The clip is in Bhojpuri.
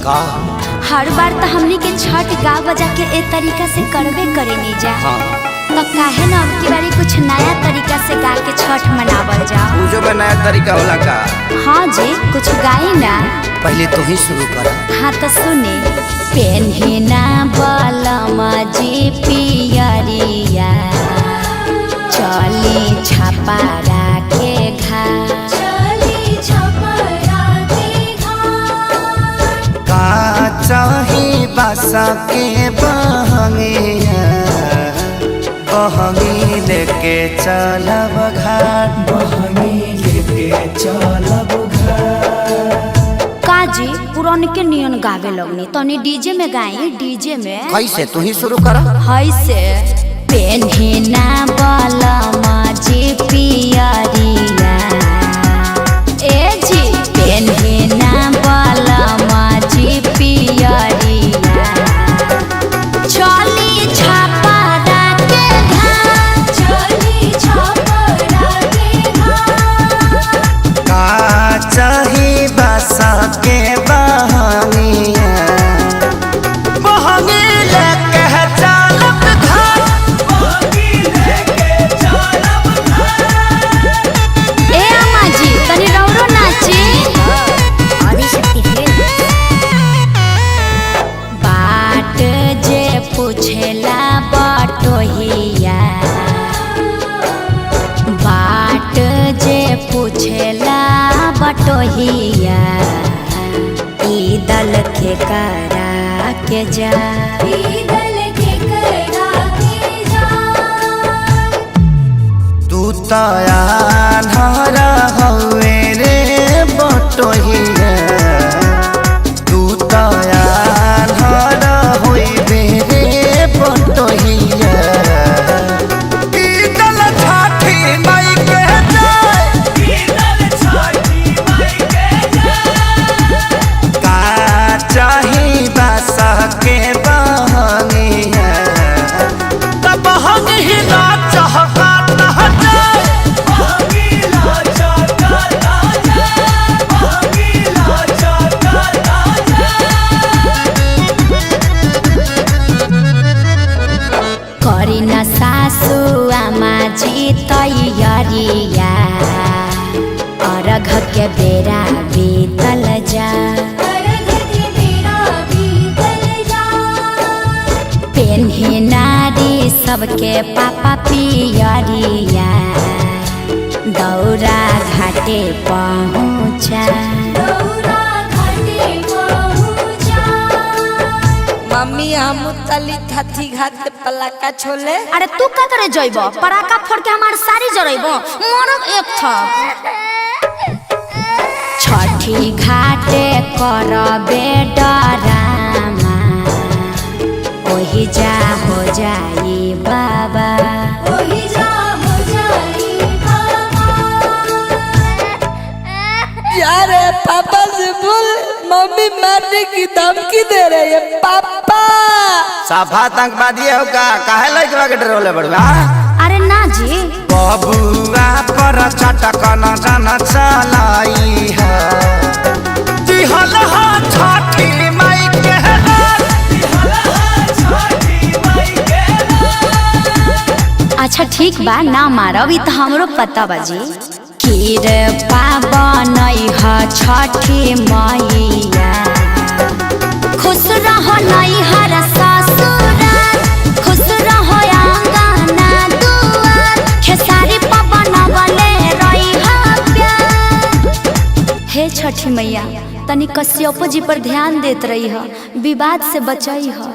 का हर बार तो हमनी के छठ गा बजा के ए तरीका से करबे करे नहीं जा। हाँ। तो काहे ना अब की बारी कुछ नया तरीका से गा के छठ मनावल जाओ। पूजो में नया तरीका होला का? हाँ जी, कुछ गाई ना। पहले तू ही शुरू कर। हाँ तो सुने। पेन्हिना बलमा जी पियरिया, चली छपारा के घाट, का चाही बासा के बहंगिया, बहंगी लेके चलब घाट, बहंगी लेके चलब घाट। काजी पुरान के नियन गावे लगनी, तनी डीजे में गाई। डीजे में कैसे? तू ही शुरू कर। हाय से पेन्हिना बलमा जी पियरिया, ए जी पेन्हिना बलमा जी पियरिया, चली छपारा के घाट, चली छपारा के घाट, का चाही बासा के बहंगिया, बहंगी लेके चलब घाट, बहंगी लेके चलब घाट। ए अम्मा जी तनी रौरो नाची। आदिशक्ति बाट जे पूछेला बटोहिया, बाट जे पूछेला बटोहिया, ई दल के करा के जा, ई दल के करा के जा। तू तया नहरा हवे रे बटोहिया, तू तया नहरा होइबे रे बटोहिया, ई दल छठी माई के जाय, ई दल छठी माई के जाय। का चाही बासा के बहंगिया, तब बहंगी ना चहका ना जाय, बहंगी ना चहका ना जाय, बहंगी ना चहका ना जाय। करी न सासु आमा जी तैयारिया, अर्घ के बेरा बीतल जा, पेन्ही नारी सबके पापा पियरिया, दौरा घाटे पहुँचा, मम्मी हम तली थथी घाट पलाका छोले। अरे तू का करे जइबो? पराका फोड़ के हमार सारी जरइबो, मरब एक था। छठी घाटे करबे डरामा, ओही जा हो जाई बाबा, ओही जा हो जाई बाबा। यार पापा से बोल, मम्मी मारने की धमकी दे रही है। पापा साफा आतंकवादी हो का? काहे लइकवा के डरोले बड़वा? अरे ना जी, बबुआ पर चटक न जान चलाई है, दिहल हा छठी माई के रात, दिहल हा छठी माई के रात। अच्छा ठीक बा, ना मारब, ई तो हमरो पता बाजी। खीर पावन ह छठी मैया, खुश रहो नैहर ससुराल, खुश रहो आंगना दुआर, खेसारी पवन बले रही प्यार। हे छठी मैया, तनी कश्यप जी पर ध्यान देत रही ह, विवाद से बचई ह।